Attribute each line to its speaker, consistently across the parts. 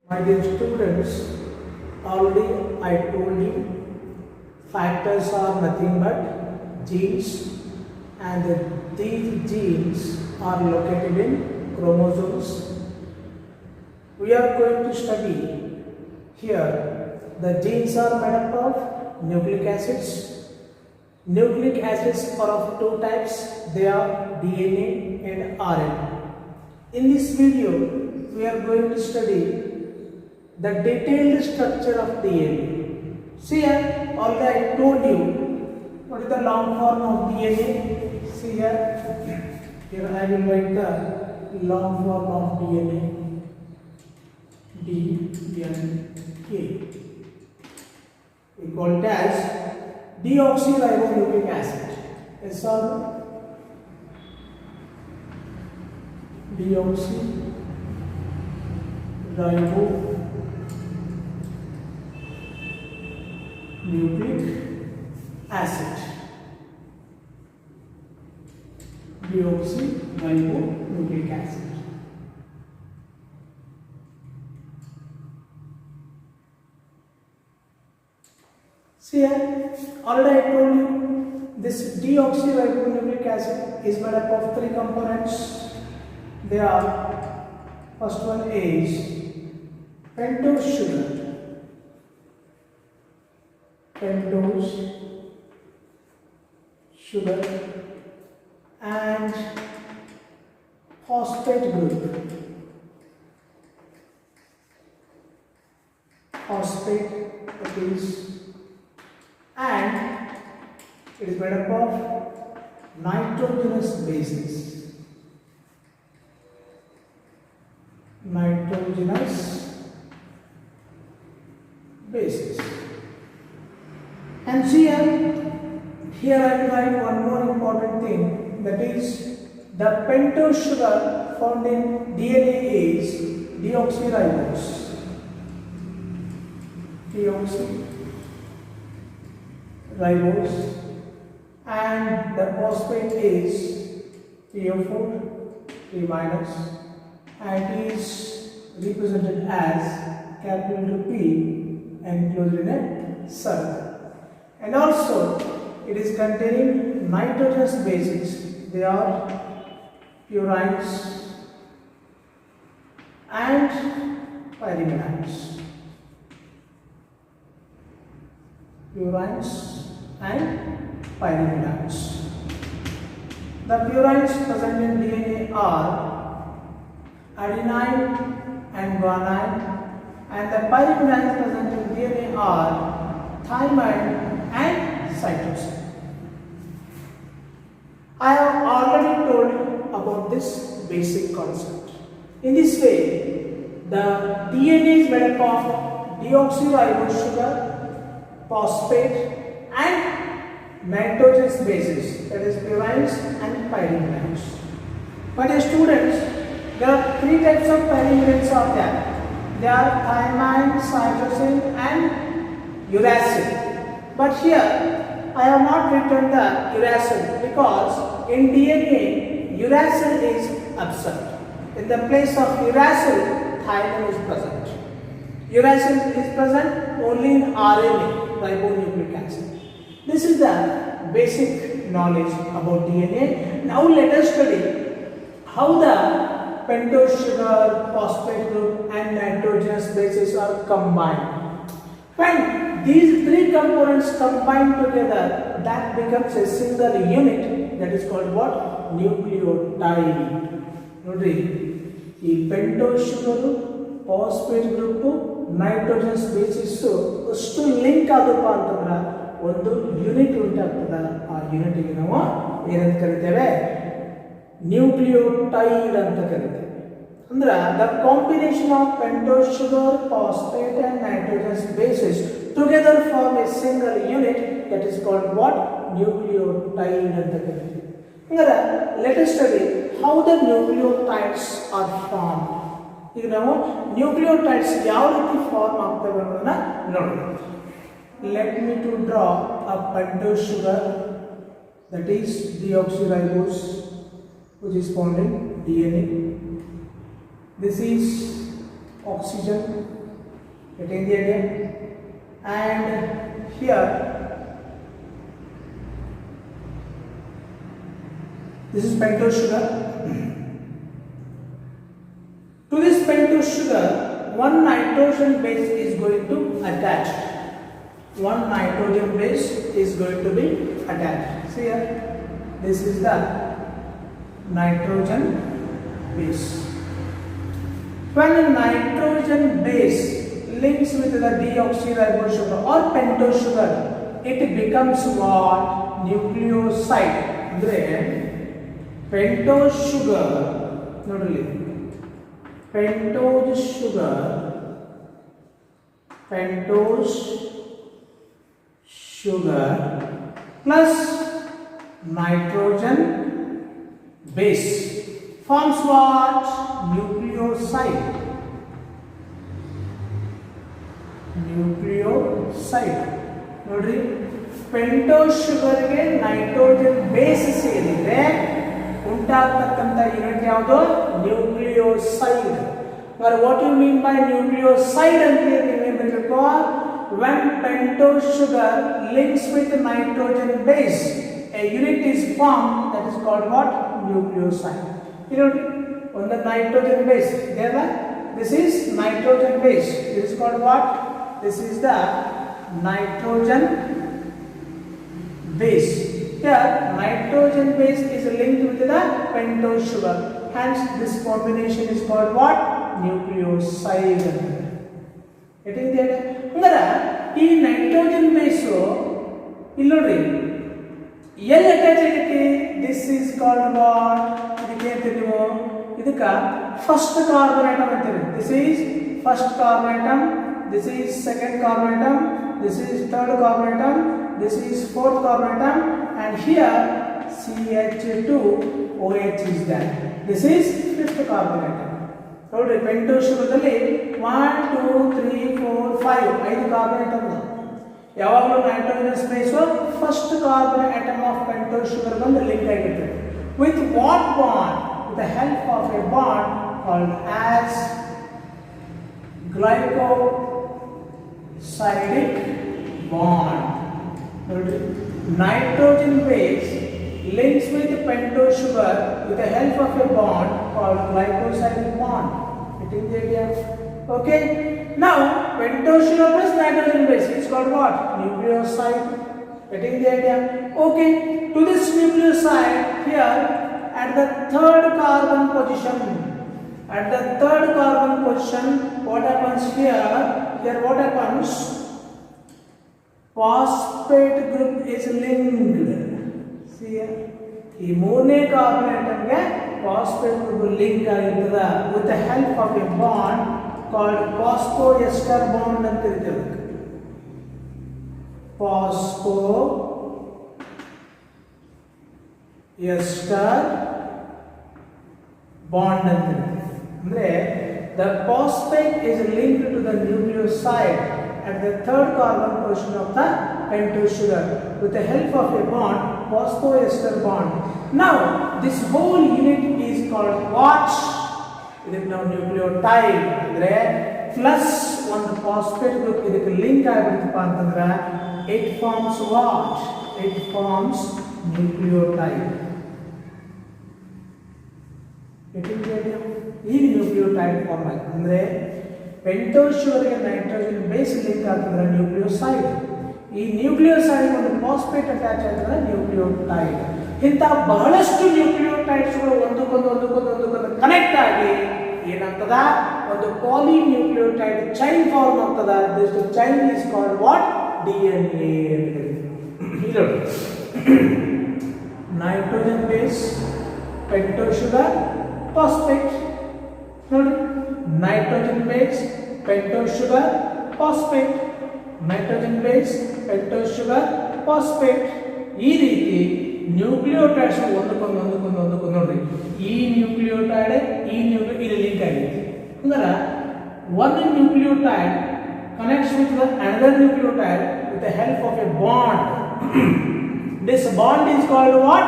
Speaker 1: My dear students, already I told you factors are nothing but genes, and these genes are located in chromosomes. We are going to study here the genes are made up of nucleic acids. Nucleic acids are of two types, they are DNA and RNA. In this video, we are going to study the detailed structure of DNA. See here, already I told you what is the long form of DNA. See here I will write the long form of DNA, DNA, we call it as deoxyribonucleic acid. Yes or no? Deoxyribonucleic acid. Deoxyribonucleic acid. See here, already I told you this deoxyribonucleic acid is made up of three components. They are, first one is pentose sugar, and phosphate group, that is, and it is made up of nitrogenous bases. And see here I will write one more important thing, that is the pentose sugar found in DNA is deoxyribose. And the phosphate is PO4, P minus, and it is represented as capital P enclosed in a circle. And also it is containing nitrogenous bases. They are purines and pyrimidines. The purines present in DNA are adenine and guanine, and the pyrimidines present in DNA are thymine and cytosine. I have already told about this basic concept. In this way, the DNA is made up of deoxyribose sugar, phosphate, and nitrogenous bases, that is purines and pyrimidines. My dear students, there are three types of pyrimidines are there. They are thymine, cytosine, and uracil. But here I have not written the uracil because in DNA uracil is absent. In the place of uracil, thymine is present. Uracil is present only in RNA, ribonucleic acid. This is the basic knowledge about DNA. Now let us study how the pentose sugar, phosphate group, and nitrogenous bases are combined. When these three components combine together, that becomes a single unit, that is called what? Nucleotide. Nodri, ee pentose sugar, phosphate group, nitrogenous bases ಅಷ್ಟು link ಆದಪ್ಪ ಅಂತಂದ್ರೆ ಒಂದು unit ಉಂಟಾಗ್ತದೆ. ಆ ಯೂನಿಟ್ಗೆ ನಾವು ಏನಂತ ಕರಿತೇವೆ? Nucleotide ಅಂತ ಕರಿತೇವೆ. ಅಂದ್ರೆ the combination of pentose sugar, phosphate, and nitrogenous bases together form a single unit, that is called what? Nucleotide anta karteve. Hangara let us study how the nucleotides are formed. ಈಗ ನಾವು nucleotides ಯಾವ ರೀತಿ form ಆಗ್ತವೆ ಅನ್ನೋದನ್ನ ನೋಡೋಣ. Let me to draw a pentose sugar, that is deoxyribose, which is found in DNA. This is oxygen, getting the idea? And here this is pentose sugar. To this pentose sugar, one nitrogen base is going to attach. One nitrogen base is going to be attached. See here, this is the nitrogen base. When a nitrogen base links with the deoxyribose sugar or pentose sugar, it becomes what? Nucleoside. Andre pentose sugar, nodali, pentose sugar plus nitrogen base forms what? Nucleoside. Nodri, pentose sugar ಗೆ nitrogen base ಸೇರಿದ್ರೆ ಉಂಟಾಗತಕ್ಕಂತ unit ಯಾವುದು? Nucleoside. What you mean by nucleoside ಅಂತ ನೀವೇ ಬರಬೇಕು. When pentose sugar links with nitrogen base, a unit is formed that is called what? Nucleoside. You know, on the nitrogen base, this is nitrogen base. This is called what? This is the nitrogen base. Here, nitrogen base is linked with the pentose sugar. Hence, this combination is called what? Nucleoside. Getting the idea? Angara, ಈ nitrogen ಬೇಸು ಇಲ್ಲಿ ನೋಡ್ರಿ ಎಲ್ಲಿ attach ಆಗೈತಿ? This is called what? ಇದಕ್ಕೆ ಅಂತೀರಿ ನೀವು, ಇದಕ್ಕ first carbon atom ಅಂತೀರಿ. This is first carbon atom, this is second carbon atom, this is third carbon atom, this is fourth carbon atom, and here CH2OH is there. This is fifth carbon atom. ನೋಡ್ರಿ pentose ಶುಗರ್ದಲ್ಲಿ 1 2 3 4 5 5 carbon atom. ಯಾವಾಗಲೂ nitrogen base first carbon atom of pentose sugar ಬಂದು link ಆಗಿರ್ತದೆ. With what bond? With the help of a bond called as glycosidic bond. ನೋಡ್ರಿ, nitrogen base links with pentose sugar with the help of a bond called glycosidic bond. Getting the idea? Okay. Now pentose sugar plus nitrogen base is called what? Nucleoside. Getting the idea? Okay. To this nucleoside here at the third carbon position. At the third carbon position, what happens here? Here what happens? Phosphate group is linked. See here, ಈ ಮೂರನೇ carbon ಆಟಮ್ಗೆ phosphate group link ಆಗಿರ್ತದ with the help of a bond called phosphoester bond ಅಂತ ಕರೀತೀವಿ. Phosphoester bond ಅಂತ ಅಂದ್ರೆ the phosphate is linked to the nucleoside at the third carbon position of the pentose sugar with the help of a bond, phosphoester bond. Now this whole unit is called what? It is now nucleotide. Andre plus one phosphate group idಕ್ಕೆ link ಆಗಿಬಿಡುತ್ತಪ್ಪ ಅಂತಂದ್ರೆ it forms what? It forms nucleotide. ಈ nucleotide form ಆಯ್ತು ಅಂದ್ರೆ pentose ಶುಗರ್ಗೆ nitrogen base link ಆಗ್ತದ್ರೆ nucleoside. ಈ nucleoside ಒಂದು ಫಾಸ್ಫೇಟ್ ಅಟ್ಯಾಚ್ ಆಗ್ತದೆ ನ್ಯೂಕ್ಲಿಯೋಟೈಡ್. ಇಂಥ ಬಹಳಷ್ಟು ನ್ಯೂಕ್ಲಿಯೋಟೈಡ್ಸ್ಗಳು ಒಂದಕ್ಕೊಂದು ಕನೆಕ್ಟ್ ಆಗಿ ಏನಾಗ್ತದ? ಒಂದು ಪಾಲಿ ನ್ಯೂಕ್ಲಿಯೋಟೈಡ್ ಚೈನ್ ಫಾರ್ಮ್ ಆಗ್ತದ. This chain is called what? DNA ಅಂತ ಕರೀತೀವಿ. Nitrogen base, pentose sugar, phosphate. ನೋಡಿ, nitrogen base, pentose sugar, phosphate, nitrogen base, pentose sugar, phosphate. ಈ ರೀತಿ ನ್ಯೂಕ್ಲಿಯೋಟೈಡ್ಸ್ ಒಂದಕ್ಕೊಂದು ನೋಡ್ರಿ. ಈ ನ್ಯೂಕ್ಲಿಯೋಟೈಡ್ ಇಲ್ಲಿ ಲಿಂಕ್ ಆಗಿದೆ. ಅಂದ್ರೆ one nucleotide connects with the another nucleotide with the help of a bond. This bond is called what?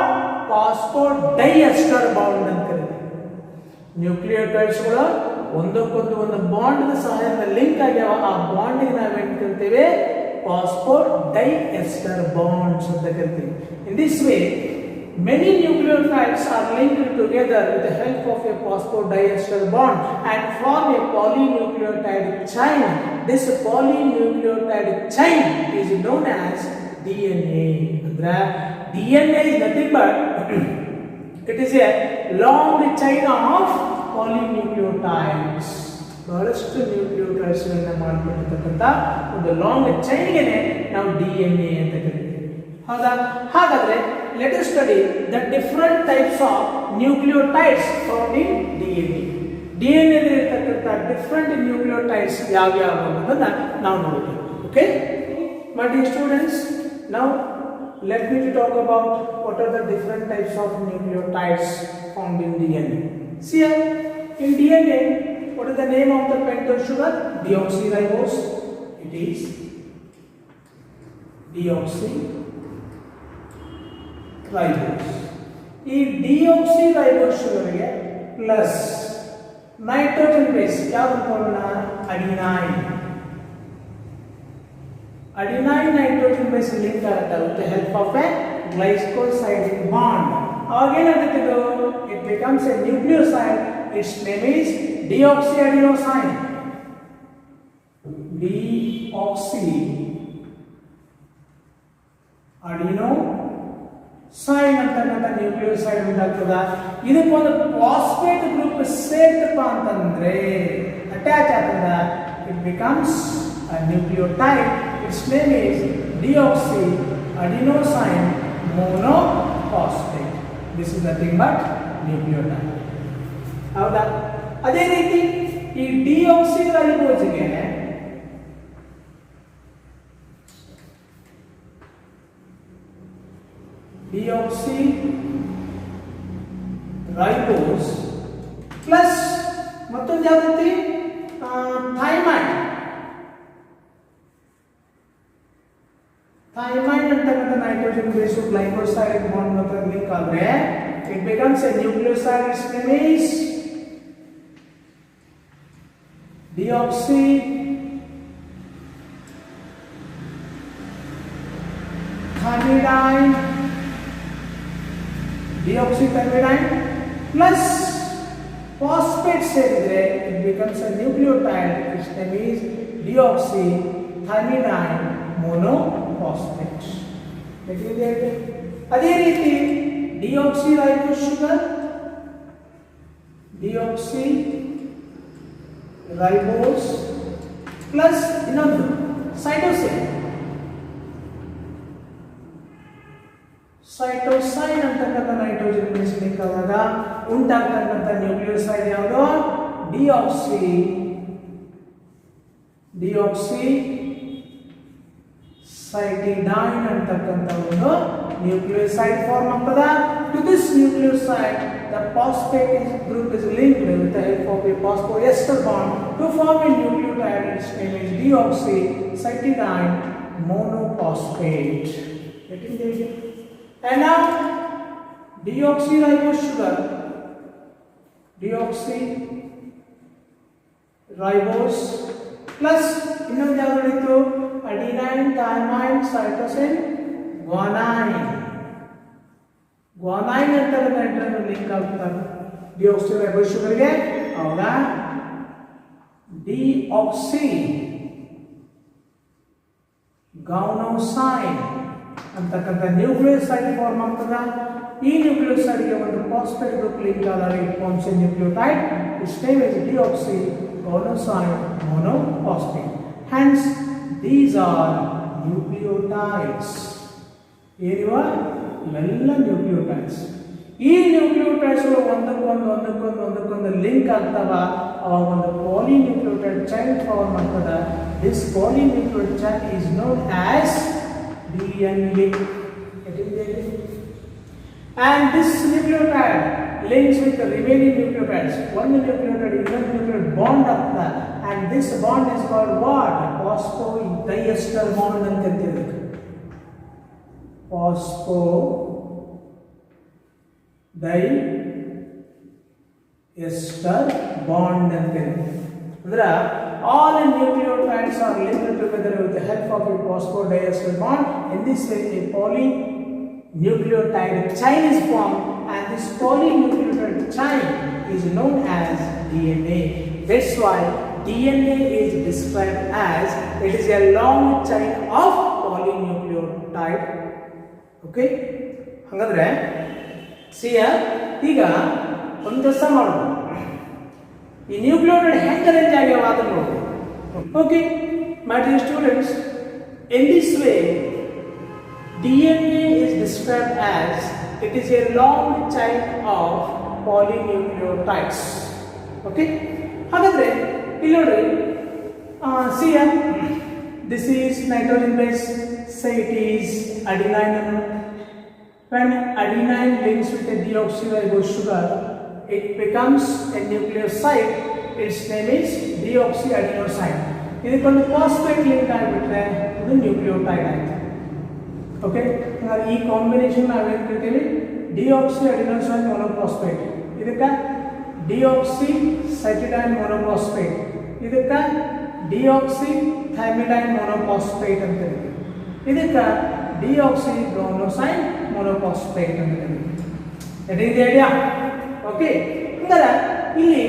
Speaker 1: Phosphodiester bond ಅಂತ ಕರೀತೀವಿ. ನ್ಯೂಕ್ಲಿಯೋಟೈಡ್ಸ್ಗಳು ಒಂದಕ್ಕೊಂದು ಒಂದು ಬಾಂಡ್ ಸಹಾಯದಿಂದ ಲಿಂಕ್ ಆಗ್ಯಾವ. ಆ ಬಾಂಡಿಗೆ ನಾವೇನು ಕರಿತೇವೆ? ಫಾಸ್ಫೋ ಡೈಎಸ್ಟರ್ ಬಾಂಡ್ಸ್ ಅಂತ ಕರಿತೀವಿ. In this way many nucleotides are linked together with the help of a phosphodiester bond and form a polynucleotide chain. This polynucleotide chain is known as DNA. Andra DNA is nothing but it is a long chain of polynucleotides. ಬಹಳಷ್ಟು nucleotides ಗಳನ್ನ ಮಾಡಿಕೊಂಡಿರ್ತಕ್ಕಂಥ ಒಂದು long ಚೈನ್ಗೆ ನಾವು DNA ಅಂತ ಕರಿತೀವಿ. ಹೌದಾ? ಹಾಗಾದ್ರೆ let us study the different types of nucleotides found in DNA. DNA ಇರತಕ್ಕಂಥ different nucleotides ಯಾವ್ಯಾವ ಅನ್ನೋದನ್ನ ನಾವು ನೋಡೋಣ. Okay my dear students, now let me to talk about what are the different types of nucleotides found in DNA. See here, in DNA, what is the name of the pentose sugar? Deoxyribose. It is deoxyribose. ಈ deoxyribose ಶುಗರ್ಗೆ plus nitrogen base ಯಾವುದು ಕೊಡೋಣ? Adenine. Adenine nitrogen base link ಆಗುತ್ತೆ with help of a glycoside bond. ಅವಾಗ ಏನಾಗುತ್ತೆ? It becomes a nucleoside. Its name is deoxyadenosine. Deoxyadenosine ಅಂತಕ್ಕಂಥ nucleoside ಉಂಟಾಗ್ತದ. ಇದಕ್ಕೊಂದು phosphate group ಸೇರ್ತಪ್ಪ ಅಂತಂದ್ರೆ ಅಟ್ಯಾಚ್ ಆಗ್ತದ. It becomes a nucleotide. Its name is deoxyadenosine monophosphate. This is nothing but nucleotide. ಹೌದಾ? ಅದೇ ರೀತಿ ಈ ಡಿಆಕ್ಸಿರೈಬೋಸ್ಗೆ ಡಿಆಕ್ಸಿರೈಬೋಸ್ ಪ್ಲಸ್ ಮತ್ತೊಂದು ಯಾವ್ದೈತಿ? ಥೈಮೈನ್. ಥೈಮೈನ್ ಅಂತಕ್ಕಂಥ ನೈಟ್ರೋಜನ್ ಬೇಸ್ ಗ್ಲೈಕೋಸೈಡ್ ಬಾಂಡ್ ಮಾತ್ರ ಲಿಂಕ್ ಆದ್ರೆ it becomes a nucleoside. Its name is deoxythymidine plus phosphate ಸೇರಿದ್ರೆ it becomes a nucleotide. Its name is deoxythymidine monophosphate. ಅದೇ ರೀತಿ ಡಿಆಕ್ಸಿರೈಬೋಸ್ ಶುಗರ್, ಡಿಆಕ್ಸಿರೈಬೋಸ್ ಪ್ಲಸ್ ಇನ್ನೊಂದು ಸೈಟೋಸಿನ್. ಸೈಟೋಸೈನ್ ಅಂತಕ್ಕಂಥ nitrogen base link ಆದಾಗ ಉಂಟಾಗ್ತಕ್ಕಂಥ nucleoside ಯಾವುದು? ಡಿಆಕ್ಸಿಸೈಟಿಡೈನ್ ಅಂತಕ್ಕಂಥ ಒಂದು nucleoside form ಆಗ್ತದ. To this nucleoside, the phosphate group is linked with the help of a phosphoester bond to form a nucleotide. Its name is deoxycytidine monophosphate. Getting there? And now deoxyribose sugar, deoxyribose plus ಇನ್ನೊಂದು ಯಾವುದು ಉಳಿತು? Adenine, thymine, cytosine, guanine ಅಂತ nitrogen link ಆಗ್ತದೆ deoxyribose ಶುಗರ್ಗೆ. ಅವಾಗ deoxyguanosine ಅಂತಕ್ಕಂಥ nucleoside form ಆಗ್ತದ. ಈ ನ್ಯೂಕ್ಲಿಯೋಸೈಡ್ಗೆ ಒಂದು ಫಾಸ್ಫೇಟ್ ಗ್ರೂಪ್ ಲಿಂಕ್ ಆದಾಗ it forms a nucleotide. Its name is deoxyribonucleic monophosphate. Hence, these are nucleotides. ಏನಿವ ಇವೆಲ್ಲ ನ್ಯೂಕ್ಲಿಯೋಟೈಡ್ಸ್. ಈ ನ್ಯೂಕ್ಲಿಯೋಟೈಡ್ಸ್ ಒಂದಕ್ಕೊಂದು ಲಿಂಕ್ ಆಗ್ತಾವ. ಅವಾಗ ಒಂದು ಪಾಲಿನ್ಯೂಕ್ಲಿಯೋಟೈಡ್ ಚೈನ್ ಫಾರ್ಮ್ ಆಗ್ತದ. This polynucleotide chain is known as DNA. And this nucleotide links with the remaining nucleotides. One nucleotide ಇನ್ನೊಂದು nucleotide bond ಆಗ್ತದ. And this bond is called what? Phosphodiester bond ಅಂತ ಕರೀತೀವಿ. phosphodiester ester bond ಅಂತ ಅಂದ್ರೆ all nucleotides are linked together with the help of a phosphodiester bond. In this way a polynucleotide chain is formed, and this polynucleotide chain is known as DNA. That's why DNA is described as it is a long chain of polynucleotide. Okay, ಹಾಗಾದ್ರೆ see ಈಗ ಒಂದು ಕೆಲಸ ಮಾಡೋಣ, ಈ nucleotide ಹೆಂಗೆ arrange ಆಗ್ಯಾವ ಅದನ್ನು ನೋಡಿ. Okay my dear students, in this way DNA is described as it is a long chain of polynucleotides. Okay, ಹಾಗಾದ್ರೆ ಇಲ್ಲಿ ನೋಡ್ರಿ, see this is nitrogen base, say it is adenine. When adenine links with a deoxyribose sugar, it becomes a nucleoside. Its name is deoxyadenosine. ಇದಕ್ಕೊಂದು phosphate link ಆಗಿಬಿಟ್ರೆ ಇದು nucleotide ಆಯ್ತು. Okay, ಈ combination ನಾವೇನು ಕರಿತೀವಿ, ಡಿಆಕ್ಸಿಅಡೆನೋಸೈನ್ ಮೊನೋಫಾಸ್ಫೇಟ್. ಇದಕ್ಕೆ ಡಿಆಕ್ಸಿಸೈಟಿಡೈನ್ ಮೊನೋಫಾಸ್ಫೇಟ್, ಇದಕ್ಕೆ ಡಿಆಕ್ಸಿಥೈಮಿಡೈನ್ ಮೊನೋಫಾಸ್ಫೇಟ್ ಅಂತ ಕರಿತೀವಿ. ಇದಕ್ಕೆ ಡಿಆಕ್ಸಿಬ್ರೋನೋಸೈನ್ ಮೊನೋಫಾಸ್ಫೇಟ್ ಅಂತ ಕರಿತೀವಿ. That is the idea. Okay, ಅಂದ್ರೆ ಇಲ್ಲಿ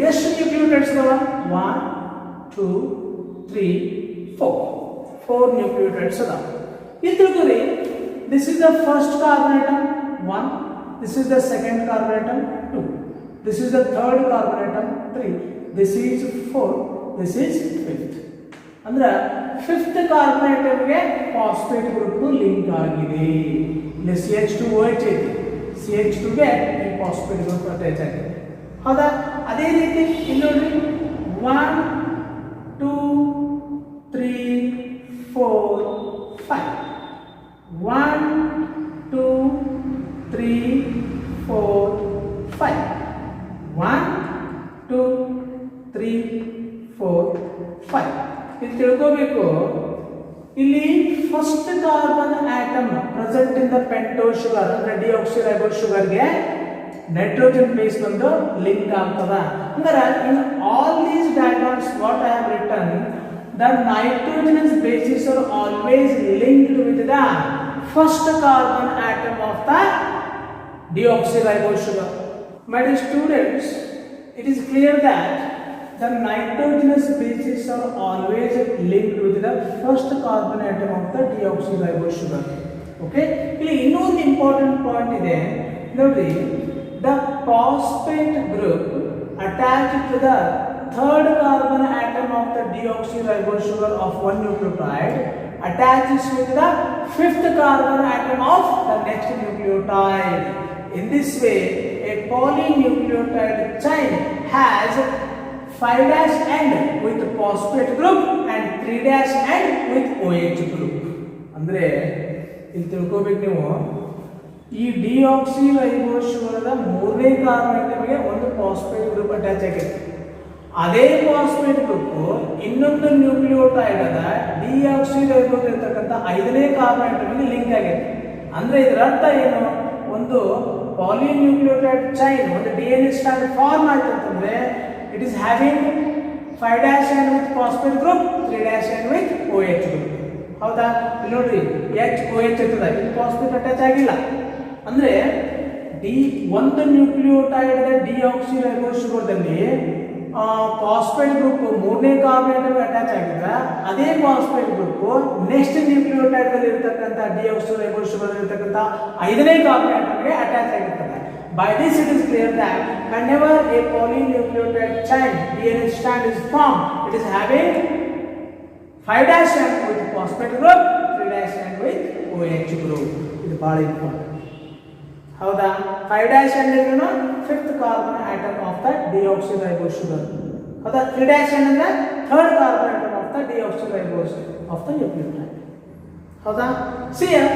Speaker 1: ಎಷ್ಟು ನ್ಯೂಕ್ಲಿಯೋಟೈಡ್ಸ್ ಇದಾವ? 1 2 3 4 ನ್ಯೂಕ್ಲಿಯೋಟೈಡ್ಸ್ ಅದಾವ. ಇಲ್ಲಿ ತಿಳ್ಕೊರಿ, this is the first carbon atom 1, this is the second carbon atom 2, this is the third carbon atom 3, this is 4, this is 5th. ಅಂದ್ರೆ 5th ಕಾರ್ಬನ್ ಆಟಮ್ಗೆ phosphate group link ಆಗಿದೆ. ಇಲ್ಲಿ CH2OH ಐತಿ, CH2ಗೆ ಈ ಫಾಸ್ಫೇಟ್ ಗ್ರೂಪ್ ಅಟ್ಯಾಚ್ ಆಗಿದೆ. ಹೌದಾ? ಅದೇ ರೀತಿ ಇಲ್ಲಿ ನೋಡ್ರಿ, 1 2 3 4 5, 1 2 3 4 5, 1 2 3 4 5. ಇಲ್ಲಿ ತಿಳ್ಕೋಬೇಕು, ಇಲ್ಲಿ first carbon atom present in the pentose sugar ಅಂದ್ರೆ ಡಿಆಕ್ಸಿರೈಬೋಸ್ ಶುಗರ್ಗೆ ನೈಟ್ರೋಜನ್ ಬೇಸ್ ಬಂದು ಲಿಂಕ್ ಆಗ್ತದ. ಅಂದ್ರೆ in all these diagrams what I have written, the nitrogenous bases are always linked with the first carbon atom of the deoxyribose sugar. My dear students, it is clear that the nitrogenous bases are always linked with the first carbon atom of the deoxyribose sugar. Okay, ಇಲ್ಲಿ ಇನ್ನೊಂದು important point ಇದೆ ನೋಡಿ, the phosphate group attached to the third carbon atom of the deoxyribose sugar of one nucleotide attaches with the 5th carbon atom of the next nucleotide. In this way, a polynucleotide chain has 5' end with phosphate group and 3' end with OH group. ಅಂದ್ರೆ ಇಲ್ಲಿ ತಿಳ್ಕೋಬೇಕು ನೀವು, ಈ deoxyribose ಶುಗರ್ದ 3ನೇ carbon ಆಟಮ್ಗೆ ಒಂದು phosphate group attach ಆಗಿದೆ. ಅದೇ phosphate group ಇನ್ನೊಂದು ನ್ಯೂಕ್ಲಿಯೋಟೈಡ್ ಅದ ಡಿಆಕ್ಸಿರೈಬೋಸ್ ಇರತಕ್ಕಂಥ 5ನೇ ಕಾರ್ಬನ್ ಆಟಮ್ಗೆ ಲಿಂಕ್ ಆಗಿದೆ. ಅಂದ್ರೆ ಇದರ ಅರ್ಥ ಏನು, ಒಂದು ಪಾಲಿನ್ಯೂಕ್ಲಿಯೋಟೈಡ್ ಚೈನ್, ಒಂದು DNA ಸ್ಟ್ರಾಂಡ್ ಫಾರ್ಮ್ ಆಯ್ತು ಅಂತಂದ್ರೆ it is having 5' end with phosphate group, 3' end with OH group. ಹೌದಾ? ಇಲ್ಲಿ ನೋಡ್ರಿ, HOH ಇರ್ತದ, ಇಲ್ಲಿ ಫಾಸ್ಫೇಟ್ ಅಟ್ಯಾಚ್ ಆಗಿಲ್ಲ. ಅಂದ್ರೆ ಒಂದು ನ್ಯೂಕ್ಲಿಯೋಟೈಡ್ ಡಿಆಕ್ಸಿರೈಬೋಸ್ ಶುಗರ್ದಲ್ಲಿ ಫಾಸ್ಫೇಟ್ ಗ್ರೂಪ್ 3ನೇ ಕಾರ್ಬನ್ ಆಟಮ್ ಅಟ್ಯಾಚ್ ಆಗಿದ್ರೆ ಅದೇ ಫಾಸ್ಫೇಟ್ ಗ್ರೂಪ್ ನೆಕ್ಸ್ಟ್ ನ್ಯೂಕ್ಲಿಯೋಟೈಡ್ ದಲ್ಲಿ ಇರತಕ್ಕಂತ ಡಿಆಕ್ಸಿರೈಬೋಸ್ ಶುಗರ್ ಇರತಕ್ಕಂತ 5ನೇ ಕಾರ್ಬನ್ ಆಟಮ್ಗೆ ಅಟ್ಯಾಚ್ ಆಗಿರ್ತದೆ. By this it is clear that whenever a polynucleotide chain DNA strand is formed, it is having 5' end with phosphate group, 3' end with OH group. ಇದು ಬಹಳ important. ಹೌದಾ? 5' end ಅಂದ್ರೆ 5th carbon atom of the deoxyribose sugar. ಹೌದಾ? 3' end ಅಂದ್ರೆ 3rd carbon atom of the deoxyribose of the nucleotide. ಹೌದಾ? See here,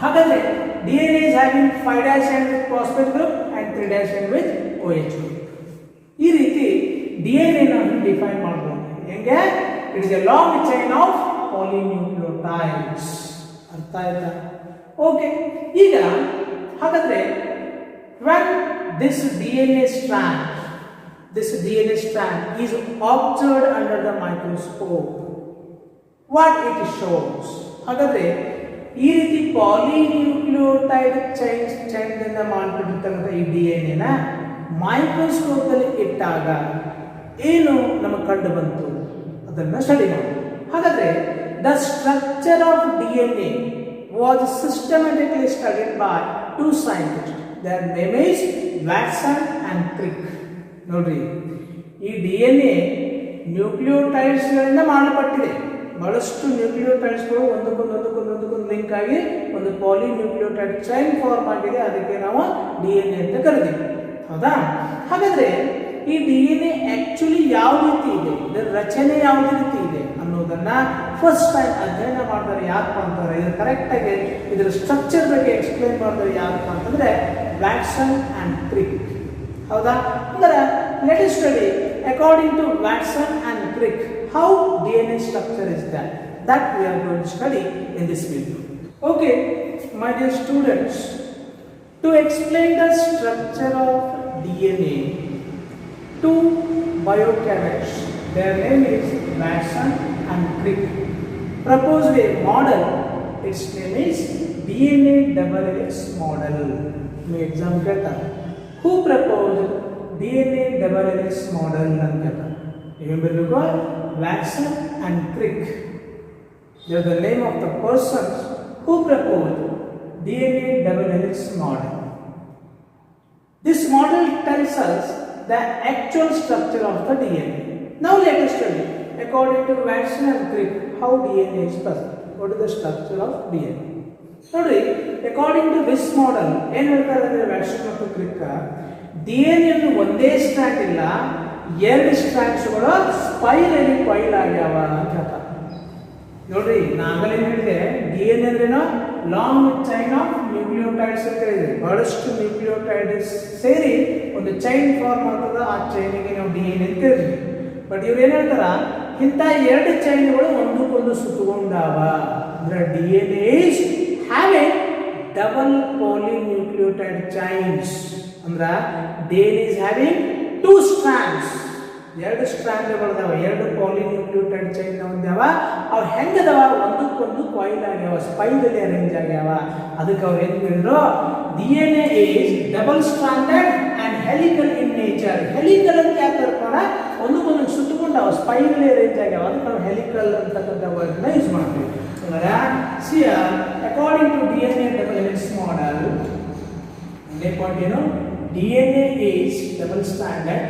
Speaker 1: ಹಾಗಾದ್ರೆ DNA is having 5' end with phosphate group and 3' end with OH group. ಈ ರೀತಿ DNA ನ define ಮಾಡಬಹುದು. ಹೆಂಗೆ? It is a long chain of polynucleotides. ಅರ್ಥ ಆಯ್ತಾ? Okay, ಈಗ ಹಾಗಾದ್ರೆ when this DNA strand this DNA strand is observed under the microscope, what it shows? ಹಾಗಾದ್ರೆ ಈ ರೀತಿ ಪಾಲಿನ್ಯೂಕ್ಲಿಯೋಟೈಡ್ ಚೈನ್ದಿಂದ ಮಾಡಿಬಿಟ್ಟಿರ್ತಕ್ಕಂಥ ಈ DNA ನ ಮೈಕ್ರೋಸ್ಕೋಪ್ ಅಲ್ಲಿ ಇಟ್ಟಾಗ ಏನು ನಮಗೆ ಕಂಡು ಬಂತು ಅದನ್ನ ಸ್ಟಡಿ ಮಾಡೋಣ. ಹಾಗಾದ್ರೆ the structure of DNA was systematically studied by two scientists. Their name is Watson and Crick. ನೋಡ್ರಿ, ಈ DNA ನ್ಯೂಕ್ಲಿಯೋಟೈಡ್ಸ್ ಗಳಿಂದ ಮಾಡಲ್ಪಟ್ಟಿದೆ. ಬಹಳಷ್ಟು ನ್ಯೂಕ್ಲಿಯೋಟೈಡ್ಸ್ಗಳು ಒಂದಕ್ಕೊಂದು ಲಿಂಕ್ ಆಗಿ ಒಂದು ಪಾಲಿನ್ಯೂಕ್ಲಿಯೋಟೈಡ್ ಚೈನ್ ಫಾರ್ಮ್ ಆಗಿದೆ. ಅದಕ್ಕೆ ನಾವು DNA ಅಂತ ಕರೆದಿವಿ. ಹೌದಾ? ಹಾಗಾದ್ರೆ ಈ DNA ಆಕ್ಚುಲಿ ಯಾವ ರೀತಿ ಇದೆ, ಇದರ ರಚನೆ ಯಾವ ರೀತಿ ಇದೆ ಅನ್ನೋದನ್ನ ಫಸ್ಟ್ ಟೈಮ್ ಅಧ್ಯಯನ ಮಾಡ್ತಾರೆ ಯಾರಪ್ಪ ಅಂತಾರೆ, ಇದು ಕರೆಕ್ಟ್ ಆಗಿ ಇದರ ಸ್ಟ್ರಕ್ಚರ್ ಬಗ್ಗೆ ಎಕ್ಸ್ಪ್ಲೈನ್ ಮಾಡ್ತಾರೆ ಯಾರಪ್ಪ ಅಂತಂದ್ರೆ ವ್ಯಾಟ್ಸನ್ ಅಂಡ್ ಕ್ರಿಕ್. ಹೌದಾ? ಅಂದ್ರೆ let us study according to Watson and Crick how DNA structure is that we are going to study in this video. Okay, my dear students, to explain the structure of DNA, two biochemists, their name is Watson and Crick, proposed a model. Its name is DNA double helix model. Me exam kehta, who proposed DNA double helix model ಅಂತ kehta. Remember, Watson and Crick, they are the name of the persons who proposed DNA double helix model. This model tells us the actual structure of the DNA. Now let us study according to Watson and Crick how DNA is present. What is the structure of DNA? Sorry, according to this model, ಏನು ಹೇಳ್ತಾರೆ ಅಂದ್ರೆ Watson ಮತ್ತು Crick, DNA ಅನ್ನು ಒಂದೇ strand ಇಲ್ಲ, ಎರಡು ಸ್ಟ್ರಾಂಡ್ಸ್ಗಳು ಸ್ಪೈರಲಿ coil ಆಗ್ಯಾವ ಅಂತ ಹೇಳ್ತಾರೆ. ನೋಡ್ರಿ, ನಾಗಲೇ ಹೇಳಿದೆ DNA ಅಂದ್ರೇನು ಲಾಂಗ್ ಚೈನ್ ಆಫ್ ನ್ಯೂಕ್ಲಿಯೋಟೈಡ್ಸ್ ಅಂತ ಹೇಳಿದೆ. ಬಹಳಷ್ಟು ನ್ಯೂಕ್ಲಿಯೋಟೈಡ್ಸ್ ಸೇರಿ ಒಂದು ಚೈನ್ ಫಾರ್ಮ್ ಆಗ್ತದ. ಆ ಚೈನಿಗೆ ನಾವು DNA ಅಂತ ಹೇಳಿದ್ವಿ. ಬಟ್ ಇವ್ರು ಏನ್ ಹೇಳ್ತಾರ, ಇಂಥ ಎರಡು ಚೈನ್ಗಳು ಒಂದಕ್ಕೊಂದು ಸುತ್ತಕೊಂಡಾವ. ಅಂದ್ರೆ DNA is having double polynucleotide chains. ಅಂದ್ರೆ DNA is having two strands, ಎರಡು ಸ್ಟ್ರಾಂಡ್ಗಳದಾವ, ಎರಡು ಪಾಲಿನ್ಯೂಕ್ಲಿಯೋಟೈಡ್ ಚೈನ್ ಹೊಂದ್ಯಾವ. ಅವು ಹೆಂಗದವ, ಒಂದಕ್ಕೊಂದು ಕಾಯಿಲ್ ಆಗ್ಯಾವ, ಸ್ಪೈರಲಿ ಅರೇಂಜ್ ಆಗ್ಯಾವ. ಅದಕ್ಕೆ ಅವ್ರು ಏನ್ ಹೇಳಿದ್ರು, DNA is double stranded and helical in nature. Helical ಅಂತ ಯಾಕೆ ಕರ್ಕೊಂಡ, ಒಂದಕ್ಕೊಂದು ಸುತ್ತಕೊಂಡಾವ, ಸ್ಪೈರಲಿ ಅರೇಂಜ್ ಆಗ್ಯಾವ. ಅದಕ್ಕೆ ನಾವು ಹೆಲಿಕಲ್ ಅಂತಕ್ಕಂಥ ವರ್ಡ್ನ ಯೂಸ್ ಮಾಡ್ತೀವಿ. According to DNA double helix model, ಒಂದೇ ಪಾಯಿಂಟ್ ಏನು, DNA is double stranded.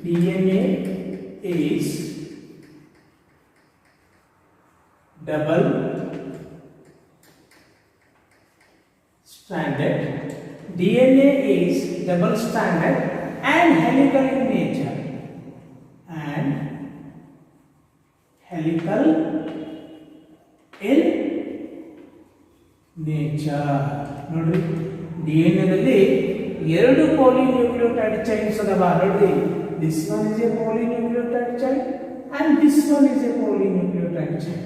Speaker 1: DNA is double stranded. DNA is double stranded and helical in nature. And helical in nature. ನೋಡ್ರಿ, DNA ದಲ್ಲಿ ಎರಡು ಪಾಲಿನ್ಯೂಕ್ಲಿಯೋಟೈಡ್ ಚೈನ್ಸ್ ಅದಾವ. ನೋಡ್ರಿ, this one is a polynucleotide chain and this one is a polynucleotide chain.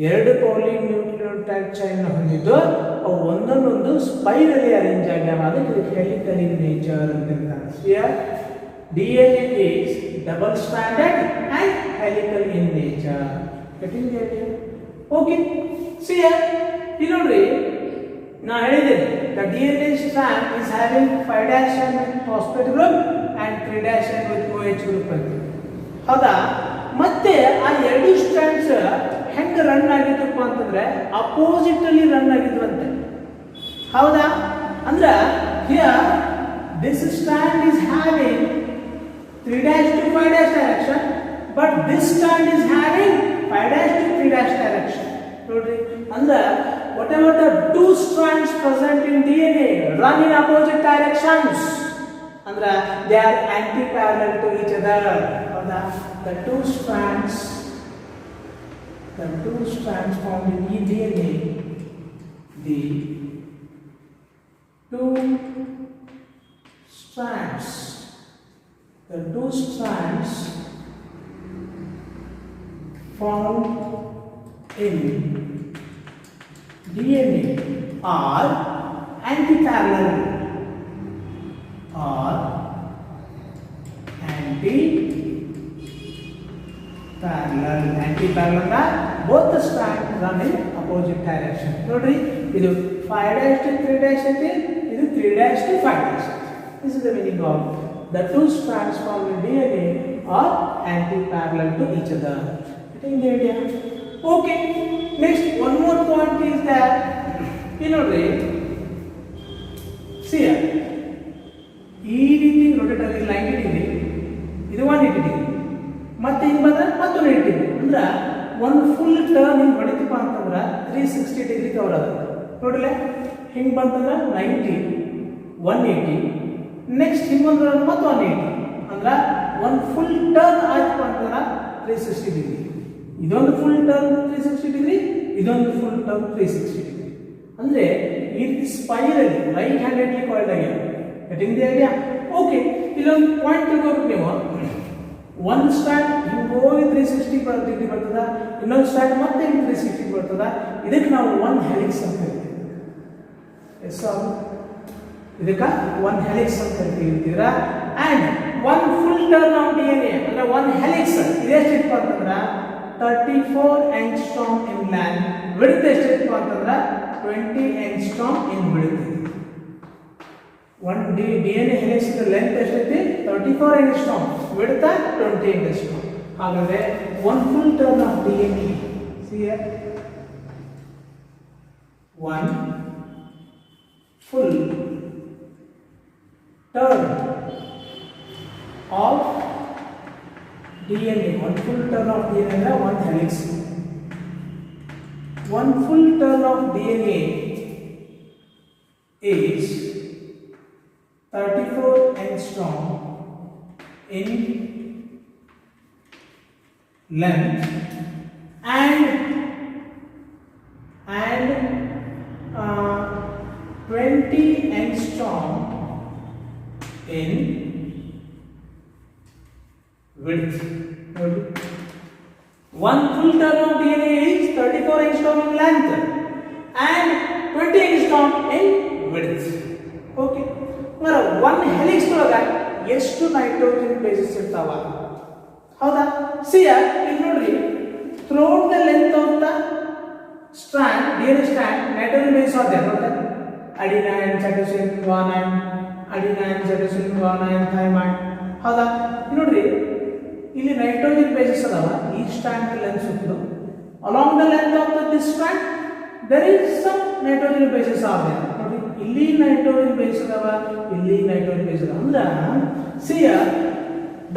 Speaker 1: ಎರಡು ಪಾಲಿನ್ಯೂಕ್ಲಿಯೋಟೈಡ್ chain ಹೊಂದಿದ್ದು ಅವು ಒಂದೊಂದೊಂದು ಸ್ಪೈರಲಿ arrange ಆಗ್ಯಾವ. ಅದಕ್ಕೆ ಹೆಲಿಕಲ್ ಇನ್ ನೇಚರ್ ಅಂತ ಹೇಳ್ತಾರೆ. Here DNA is double stranded and helical in nature. Getting the idea? Okay. See here, you know, now ಹೇಳಿದ್ದೇನೆ, the DNA strand is having 5' with phosphate group and 3' with OH group ಅಂತ. ಹೌದಾ? ಮತ್ತೆ ಆ ಎರಡು strands ಹೆಂಗೆ run ಆಗಿದ್ದಪ್ಪ ಅಂತಂದ್ರೆ opposite ಅಲ್ಲಿ run ಆಗಿದ್ವಂತೆ. ಹೌದಾ? ಅಂದ್ರೆ here this strand is having 3' to 5' direction, but this strand is having 5' to 3' direction. ನೋಡ್ರಿ, ಅಂದ್ರೆ whatever the two strands present in DNA run in opposite directions, ಅಂದ್ರೆ they are anti-parallel to each other. ಹೌದಾ? The two strands found in DNA, the two strands found in DNA are anti-parallel anti-parallel both the strands run in opposite direction. ನೋಡ್ರಿ ಇದು 5' to 3' ಐತಿ, ಇದು 3' to 5'. This is the meaning of the two strands formed in DNA are anti-parallel to each other. Getting the idea? Okay. Next, one more point is that ನೋಡ್ರಿ see here. ಈ ರೀತಿ rotate ಆಗಿ 90 degree, ಇದು 180 degree, ಮತ್ತೆ ಹಿಂಗೆ ಬಂದ್ರೆ ಮತ್ತೊಂದು 80 degree. ಅಂದ್ರೆ ಒಂದು ಫುಲ್ ಟರ್ನ್ ಹಿಂಗೆ ಹೊಡಿತೀಪ ಅಂತಂದ್ರೆ 360 ಡಿಗ್ರಿ ಕವರ್ ಆಗುತ್ತೆ. ನೋಡಿಲ್ಲ ಹಿಂಗೆ ಬಂತಂದ್ರೆ 90, 180, ನೆಕ್ಸ್ಟ್ ಹಿಂಗೆ ಬಂದ್ರೆ ಮತ್ತೆ 180. ಅಂದ್ರೆ ಒಂದು ಫುಲ್ ಟರ್ನ್ ಆಯ್ತು ಅಂತಂದ್ರೆ 360 ಡಿಗ್ರಿ. ಇದೊಂದು ಫುಲ್ ಟರ್ನ್ 360 ಡಿಗ್ರಿ, ಇದೊಂದು ಫುಲ್ ಟರ್ನ್ 360 ಡಿಗ್ರಿ. ಅಂದ್ರೆ ಈ ರೀತಿ ಸ್ಪೈರಲ್ ರೈಟ್ ಹ್ಯಾಂಡೆಡ್ಲಿ ಕಾಯಿಲ್ಡ್ ಆಗ್ಯಾವ. Getting the idea? ಓಕೆ, ಇಲ್ಲೊಂದು ಪಾಯಿಂಟ್ ತಿಳ್ಕೊಬೇಕು ನೀವು. ಒಂದು ಸ್ಟ್ಯಾಂಡ್ ಹಿಂಗೆ ಹೋಗಿ 360 ಡಿಗ್ರಿ ಬರ್ತದ, ಇನ್ನೊಂದು ಸ್ಟ್ಯಾಂಡ್ ಮತ್ತೆ ಹಿಂಗೆ 360 ಬರ್ತದ. ಇದಕ್ಕೆ ನಾವು ಒನ್ ಹೆಲಿಕ್ಸ್ ಅಂತ ಹೇಳ್ತೀವಿ. ಎಸ್, ಇದಕ್ಕೆ ಒನ್ ಹೆಲಿಕ್ಸ್ ಅಂತ ಹೇಳ್ತೀರಾ. And one full turn off DNA ಅಂದ್ರೆ ಒನ್ ಹೆಲಿಕ್ಸ್ ಇದೆಷ್ಟಿತ್ತು ಅಂತಂದ್ರೆ 34 angstrom in length, width ಎಷ್ಟಿತ್ತು ಅಂತಂದ್ರೆ 20 angstrom in width. one DNA helix length ಎಷ್ಟೈತಿ 34 angstrom, width 20 angstrom. ಹಾಗಾದ್ರೆ one full turn of DNA, see here, one full turn of DNA, one full turn of DNA ಅಂದ್ರೆ one helix. One full turn of DNA is 34 angstrom in length and 20 angstrom in width. One full turn of DNA is 34 angstrom in length and 20 angstrom in width. Okay. Now, one helix ಒಳಗೆ ಎಷ್ಟು nitrogen basis ಇರ್ತಾವ? ಹೌದಾ? See here, ಇಲ್ಲಿ ನೋಡ್ರಿ, throughout the length of the strand, DNA strand, nitrogen bases are there. ನೋಡ್ರಿ, adenine, cytosine, guanine, adenine, cytosine, guanine, thymine. ಹೌದಾ? ನೋಡ್ರಿ, ಇಲ್ಲಿ ನೈಟ್ರೋಜನ್ ಬೇಸಸ್ ಅದಾವ ಈ ಸ್ಟ್ರಾಂಡ್ ಲೆಂತ್ ಸುತ್ತಲೂ. along the length of this strand there is some nitrogen bases are there. ನೋಡಿ, ಇಲ್ಲಿ nitrogen base ಅದಾವ, ಇಲ್ಲಿ ನೈಟ್ರೋಜನ್ ಬೇಸ್ ಅದಾವ. ಅಂದ್ರೆ see here,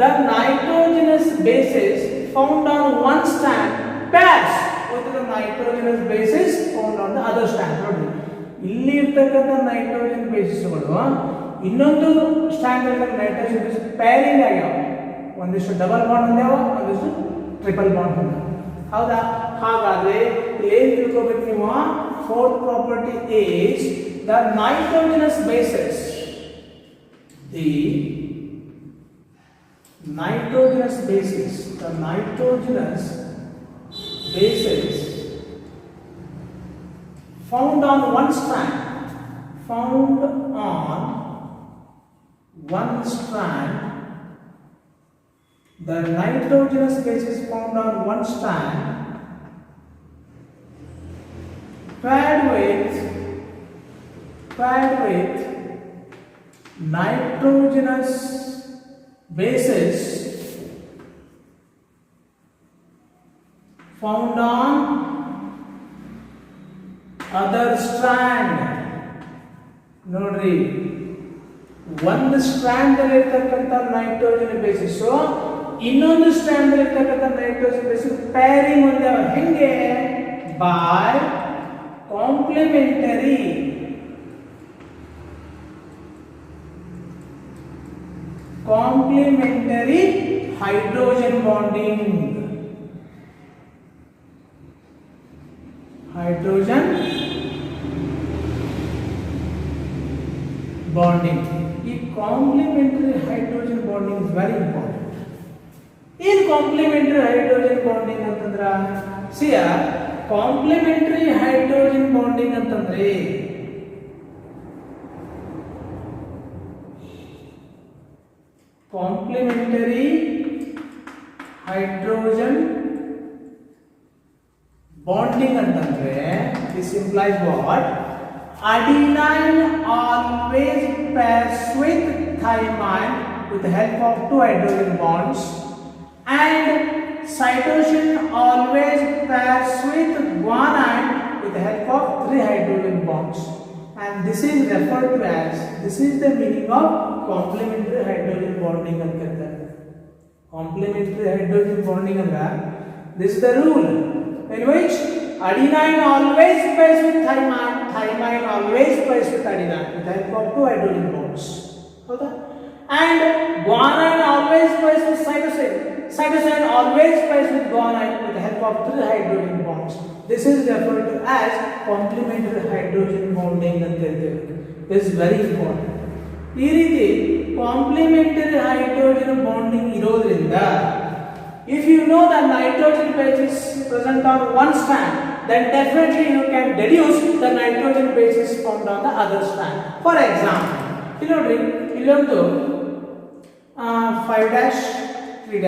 Speaker 1: the nitrogenous bases found on one strand pairs with the nitrogenous bases found on the other strand. ನೋಡಿ, ಇಲ್ಲಿ ಇರ್ತಕ್ಕಂಥ nitrogen ಬೇಸಸ್ಗಳು ಇನ್ನೊಂದು ಸ್ಟ್ರಾಂಡ್ ಅಲ್ಲಿ ನೈಟ್ರೋಜನ್ ಬೇಸ್ ಪೇರಿಂಗ್ ಆಗ್ಯಾವ. ಒಂದಿಷ್ಟು ಡಬಲ್ ಬಾಂಡ್ ಹೊಂದ್ಯಾವ, ಒಂದಿಷ್ಟು ಟ್ರಿಪಲ್ ಬಾಂಡ್ ಹೊಂದ್ಯಾವ. ಹೌದಾ? ಹಾಗಾದ್ರೆ ಏನ್ ತಿಳ್ಕೊಬೇಕು ನೀವು? Fourth property is the nitrogenous basis. The nitrogenous bases, the nitrogenous bases found on one strand, the nitrogenous bases found on one strand paired with nitrogenous bases found on other strand. ನೋಡ್ರಿ, ಒಂದು strand ಅಲ್ಲಿ ಇರ್ತಕ್ಕಂಥ nitrogen basis ಇನ್ನೊಂದು strand ಅಲ್ಲಿ ಇರ್ತಕ್ಕಂಥ nitrogen basis pairing ಹೊಂದ್ಯಾವ. ಹೆಂಗೆ? By complementary hydrogen bonding. ಈ complementary hydrogen bonding is very important. ಏನು ಕಾಂಪ್ಲಿಮೆಂಟರಿ ಹೈಡ್ರೋಜನ್ ಬಾಂಡಿಂಗ್ ಅಂತಂದ್ರ? ಸಿಯ ಕಾಂಪ್ಲಿಮೆಂಟರಿ ಹೈಡ್ರೋಜನ್ ಬಾಂಡಿಂಗ್ ಅಂತಂದ್ರೆ complementary hydrogen bonding ಅಂತಂದ್ರೆ this implies what? Adenine always pairs with thymine with the help of two hydrogen bonds, and cytosine always pairs with guanine with the help of three hydrogen bonds, and this is referred to as, this is the meaning of complementary hydrogen bonding ಅಂತ ಕರೀತಾರೆ. Complementary hydrogen bonding ಅಂದ್ರೆ this is the rule in which adenine always pairs with thymine, thymine always pairs with adenine with the help of two hydrogen bonds. Okay? And guanine always pairs with cytosine, cytosine always pairs with guanine with the help of three hydrogen bonds. This is referred to as complementary hydrogen bonding ಅಂತ ಹೇಳ್ತೇವೆ. This is very important. ಈ ರೀತಿ complementary hydrogen bonding ಇರೋದ್ರಿಂದ, if you know that nitrogen base is present on one strand, then definitely you can deduce the nitrogen base is found on the other strand. For example, ಇಲ್ಲಿ ನೋಡ್ರಿ, ಇಲ್ಲೊಂದು 5' 3'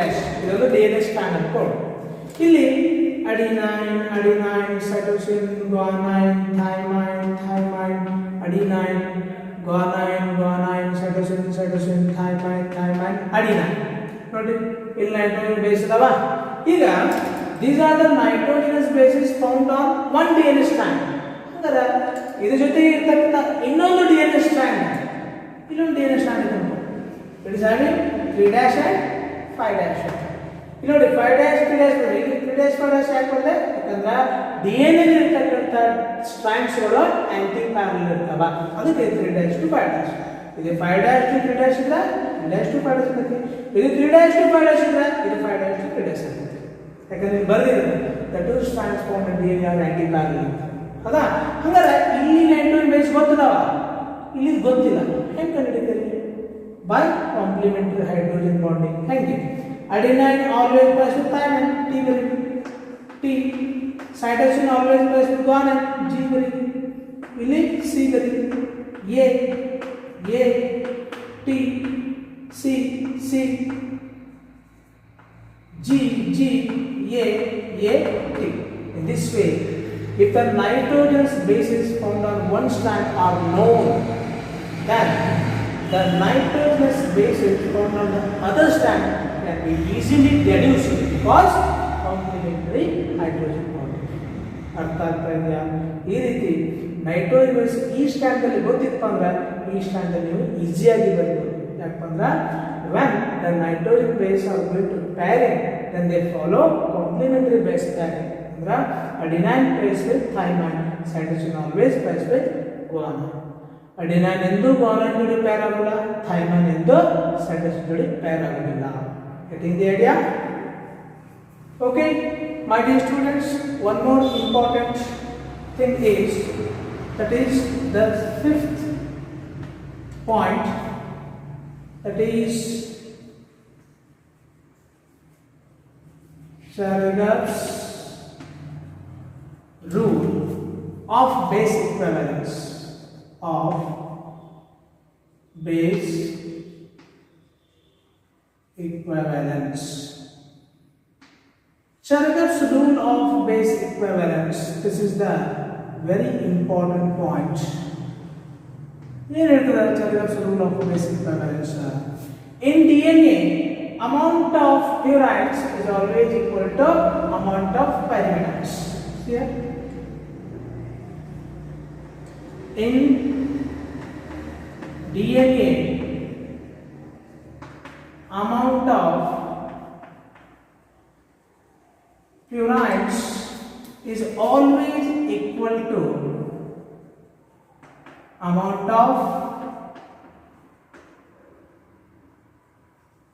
Speaker 1: ಇದೊಂದು DNA strand ಅನ್ಕೊಳ್ಳಿ. ಇಲ್ಲಿ adenine, cytosine, guanine, thymine, adenine, guanine, cytosine, thymine, adenine. ನೋಡಿ, ಇಲ್ಲಿ nitrogen base ಇದಾವ. ಈಗ these are the nitrogenous bases found on one DNA strand. ಅಂದ್ರೆ ಇದರ ಜೊತೆಗೆ ಇರತಕ್ಕಂತ ಇನ್ನೊಂದು DNA strand, ಇಲ್ಲೊಂದು DNA strand ಇದೆ. It is having 3' and 5'. ಇಲ್ಲಿ ನೋಡಿ 5' 3' ನೋಡಿ, 3' 5' ಯಾಕೆ ಬಂದೆ? ಯಾಕಂದ್ರೆ DNA ಇರತಕ್ಕಂತ ಸ್ಟ್ರಾಂಡ್ಸ್ ಗಳು ಆಂಟಿ ಪ್ಯಾರಲಲ್ ಇರ್ತಾವ, ಅದಕ್ಕೆ 3' to 5'. ಇದು 5' to 3' ಇದ್ರೆ 3' to 5' ಇರುತ್ತೆ. ಇದು 3' to 5' ಇದ್ರೆ ಇದು 5' to 3' ಇರುತ್ತೆ. ಯಾಕಂದ್ರೆ ಇಲ್ಲಿ ಬರ್ದಿರುತ್ತೆ the two strands formed in DNA are anti parallel. ಹೌದಾ? ಹಂಗಾರೆ ಇಲ್ಲಿ ನೈಟ್ರೋಜನ್ ಬೇಸ್ ಗೊತ್ತಿದಾವ, ಇಲ್ಲಿ ಗೊತ್ತಿಲ್ಲ. ಹೆಂಗೆ ಕಂಡುಹಿಡಿತೀರಿ? by complementary hydrogen bonding. ಹೆಂಗೆ? adenine always pairs with thymine, T ಬರೀರಿ. T. cytosine always pairs with guanine, G ಬರೀರಿ. ಇಲ್ಲಿ C ಬರೀರಿ. A T C G A T. In this way, if the nitrogenous bases found on one strand are known, then the nitrogenous bases found on the other strand can be easily deduced because complementary hydrogen bonding. ಅರ್ಥ ಆಗ್ತಾ ಇದೆಯಾ? ಈ ರೀತಿ nitrogen base ಈ stand ಅಲ್ಲಿ ಗೊತ್ತಿತ್ತು ಅಂದ್ರೆ ಈ ಸ್ಟ್ಯಾಂಡ್ ಅಲ್ಲಿ ನೀವು ಈಸಿಯಾಗಿ ಬರೀಬಹುದು. ಯಾಕಂದ್ರೆ when the nitrogen base are going to pairing, then they follow complementary base pairing. ಅಂದ್ರೆ adenine pairs with thymine, cytosine always pairs with guanine. adenine ಎಂದು guanine ಜೊತೆ pair ಆಗೋಲ್ಲ, thymine ಎಂದು cytosine ಜೊತೆ pair ಆಗೋದಿಲ್ಲ. Getting the idea? Okay, my dear students, one more important thing is, that is the fifth point, that is Chargaff's rule of base equivalence. Chargaff's rule of base equivalence. This is the very important point. Here is Chargaff's rule of base equivalence. In DNA, amount of purides is always equal to amount of pyrimidides. Here, in DNA, amount of purides is always equal to amount of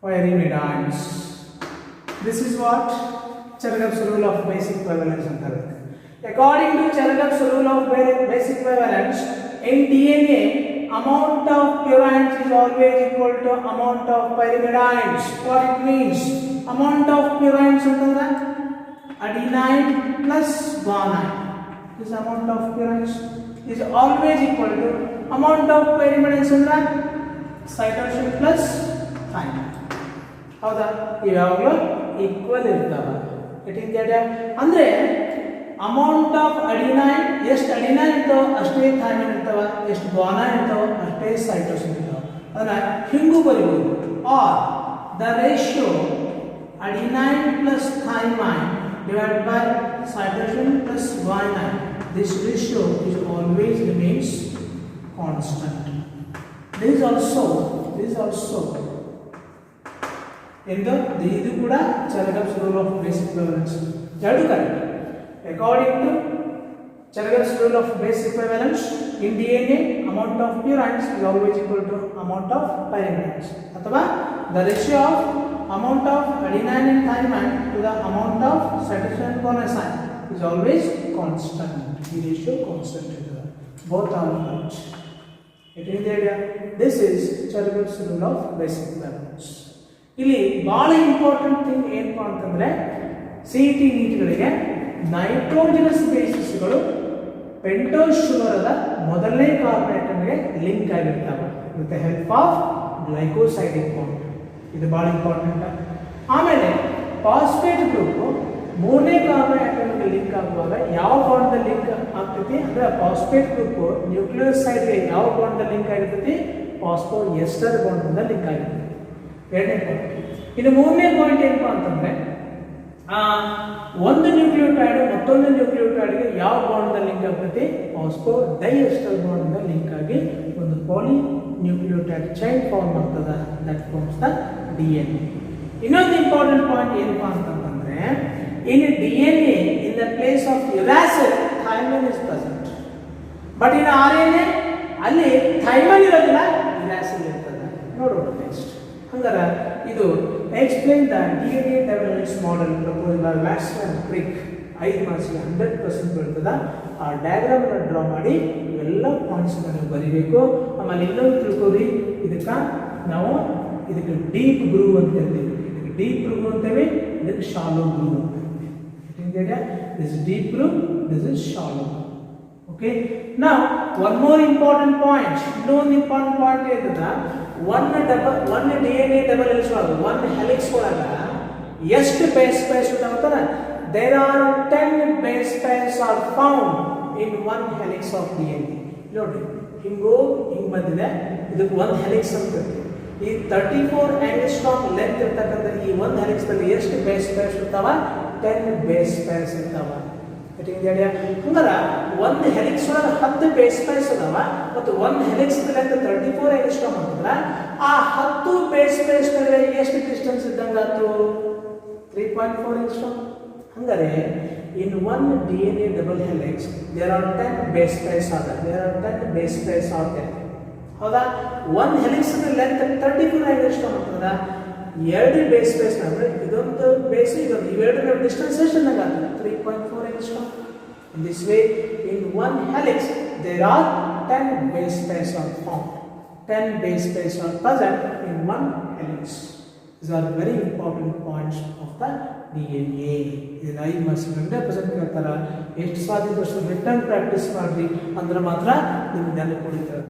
Speaker 1: pyrimidides. This is what Chargaff's rule of base equivalence anತಾರೆ. According to Chargaff's rule of base equivalence, in DNA, amount of purides is always equal to amount of pyrimidides. What it means? Amount of purides ಅಂತಂದ್ರೆ adenine plus guanine. This amount of purides is always equal to amount of pyrimidides ಅಂದ್ರೆ cytosine plus thymine. ಹೌದಾ? ಇವು ಯಾವಾಗಲೂ equal ಇರ್ತಾವ. ಅಂದ್ರೆ amount of adenine, ಎಷ್ಟು adenine ಇರ್ತಾವ ಅಷ್ಟೇ ಥೈಮಿನ್ ಇರ್ತಾವ, ಎಷ್ಟು ಗ್ವಾನೈನ್ ಇರ್ತಾವ ಅಷ್ಟೇ ಸೈಟೋಸಿನ್ ಇರ್ತಾವ. ಅದನ್ನ ಹಿಂಗೂ ಬರೀಬಹುದು. Or the ratio adenine plus thymine divided by cytosine plus guanine, this ratio is always remains constant. This is also in the ಇದು ಕೂಡ Chargaff's rule of basic prevalence. ಎರಡು correct. According to Chargaff's rule of basic prevalence, in DNA amount of purines is always equal to amount of pyrimidines. ಅಥವಾ the ratio of amount of adenine and thymine to the amount of cytosine and guanosine is always constant. The ratio constant. Both are correct. This is Chargaff's rule of basic prevalence. ಇಲ್ಲಿ ಬಹಳ important thing ಏನಪ್ಪಾ ಅಂತಂದ್ರೆ CET ನೀಟ್ಗಳಿಗೆ nitrogenous ಬೇಸಿಸ್ಗಳು pentose ಶುಗರದ ಮೊದಲನೇ ಕಾರ್ಬನೇಟ್ಗೆ link ಆಗಿರ್ತಾವೆ with the help of glycosidic bond. ಇದು ಬಹಳ ಇಂಪಾರ್ಟೆಂಟ್. ಆಮೇಲೆ ಫಾಸ್ಫೇಟ್ ಗ್ರೂಪ್ ಮೂರನೇ ಕಾರ್ಬನ್ ಆಟಮ್ಗೆ ಲಿಂಕ್ ಆಗುವಾಗ ಯಾವ ಬಾಂಡ್ ಲಿಂಕ್ ಆಗ್ತೈತಿ ಅಂದ್ರೆ ಫಾಸ್ಫೇಟ್ ಗ್ರೂಪ್ ನ್ಯೂಕ್ಲಿಯೋಸೈಡ್ಗೆ ಯಾವ ಬಾಂಡ್ ಲಿಂಕ್ ಆಗಿರ್ತೈತಿ? ಫಾಸ್ಫೋ ಎಸ್ಟರ್ ಬಾಂಡ್ ಲಿಂಕ್ ಆಗಿರ್ತೈತಿ. ಎರಡನೇ ಪಾಯಿಂಟ್. ಇನ್ನು ಮೂರನೇ ಪಾಯಿಂಟ್ ಏನಪ್ಪಾ ಅಂತಂದ್ರೆ ಒಂದು ನ್ಯೂಕ್ಲಿಯೋಟೈಡ್ ಮತ್ತೊಂದು ನ್ಯೂಕ್ಲಿಯೋಟೈಡ್ಗೆ ಯಾವ ಬಾಂಡ್ ಲಿಂಕ್ ಆಗ್ತೈತಿ? ಫಾಸ್ಫೋ ಡೈಎಸ್ಟರ್ ಬಾಂಡ್ ಲಿಂಕ್ ಆಗಿ ಒಂದು ಪಾಲಿ ನ್ಯೂಕ್ಲಿಯೋಟೈಡ್ ಚೈನ್ ಫಾರ್ಮ್ ಆಗ್ತದ. That forms the DNA. ಇನ್ನೊಂದು ಇಂಪಾರ್ಟೆಂಟ್ ಪಾಯಿಂಟ್ ಏನಪ್ಪಾ ಅಂತಂದ್ರೆ in DNA in the place of uracil thymine is present, but in RNA ಅಲ್ಲಿ ಥೈಮಿನ್ ಇರೋದಿಲ್ಲ, uracil ಇರ್ತದೆ. ನೋಡೋಣ ನೆಕ್ಸ್ಟ್. ಹಂಗಾರ ಇದು explain the DNA development model proposed by Maxwell and Crick. 5 ಮಾರ್ಕ್ಸ್ಗೆ 100% ಬರ್ತದ. ಆ ಡಯಾಗ್ರಾಮ್ ಅನ್ನು ಡ್ರಾ ಮಾಡಿ ಇವೆಲ್ಲ ಪಾಯಿಂಟ್ಸ್ ನೀವು ಬರೀಬೇಕು. ಆಮೇಲೆ ಇನ್ನೊಂದು ತಿಳ್ಕೊರಿ, ಇದಕ್ಕೆ ಡೀಪ್ ಗ್ರೂವ್ ಅಂತ ಹೇಳ್ತೀವಿ. ಇದಕ್ಕೆ ಡೀಪ್ ಗ್ರೂವ್ ಅಂತೇವೆ, ಇದಕ್ಕೆ ಶಾಲೋ ಗ್ರೂವ್ ಅಂತ. This is deep groove, this is shallow. Okay. Now one more important point. One important point is that one DNA double helix one helix ಒಳಗ ಎಷ್ಟು base pairs ಇರ್ತಾವಲ್ಲ? There are 10 base pairs are found in one helix of DNA. ನೋಡಿ ಹಿಂಗ್ ಬಂದಿದೆ, ಇದಕ್ಕೆ ಒಂದು helix ಅಂತ ಇರುತ್ತೆ. ಈ 34 angstrom ಲೆಂತ್ ಇರ್ತಕ್ಕಂಥ ಈ ಒಂದು helix ನಲ್ಲಿ ಎಷ್ಟು base pairs ಇರ್ತಾವ? 10 ಬೇಸ್ ಪೇರ್ಸ್ ಇರ್ತಾವ. ಹಂಗಾರ ಒಂದು ಹೆಲಿಕ್ಸ್ ಒಳಗೆ 10 ಬೇಸ್ ಪೇರ್ಸ್ ಅದಾವ ಮತ್ತು ಒಂದು ಹೆಲಿಕ್ಸ್ ಲೆಂತ್ 34 angstrom ಅಂತಂದ್ರೆ ಆ 10 ಬೇಸ್ ಪೇರ್ಸ್ ನಡುವೆ ಎಷ್ಟು ಡಿಸ್ಟೆನ್ಸ್ ಇದ್ದಂಗಾತು? 3.4 angstrom. ಹಂಗಾರೆ in one DNA double helix there are 10 base pairs are there. ಹೌದಾ? ಒಂದು ಹೆಲಿಕ್ಸ್ ಲೆಂತ್ 34 angstrom ಅಂತಂದ್ರೆ ಎರಡು ಬೇಸ್ ಪೇರ್ಸ್ ಅಂದ್ರೆ ಇದೊಂದು ಬೇಸ್ ಇದೊಂದು ಇವೆರಡರ ಡಿಸ್ಟೆನ್ಸ್ ಎಷ್ಟು ಆಗುತ್ತೆ? 3.4 angstrom. In this way, in one helix there are 10 base pairs are found. 10 base pairs are present in one helix. These are very important points of the DNA. ಇದನ್ನ 5 marks 100% ಕೇಳ್ತಾರ. ಎಷ್ಟು ಸಾಧ್ಯ ಅಷ್ಟು return practice ಮಾಡ್ರಿ ಅಂದ್ರೆ ಮಾತ್ರ ನಿಮ್ಗೆ ನೆನಪು ಉಳಿತದೆ.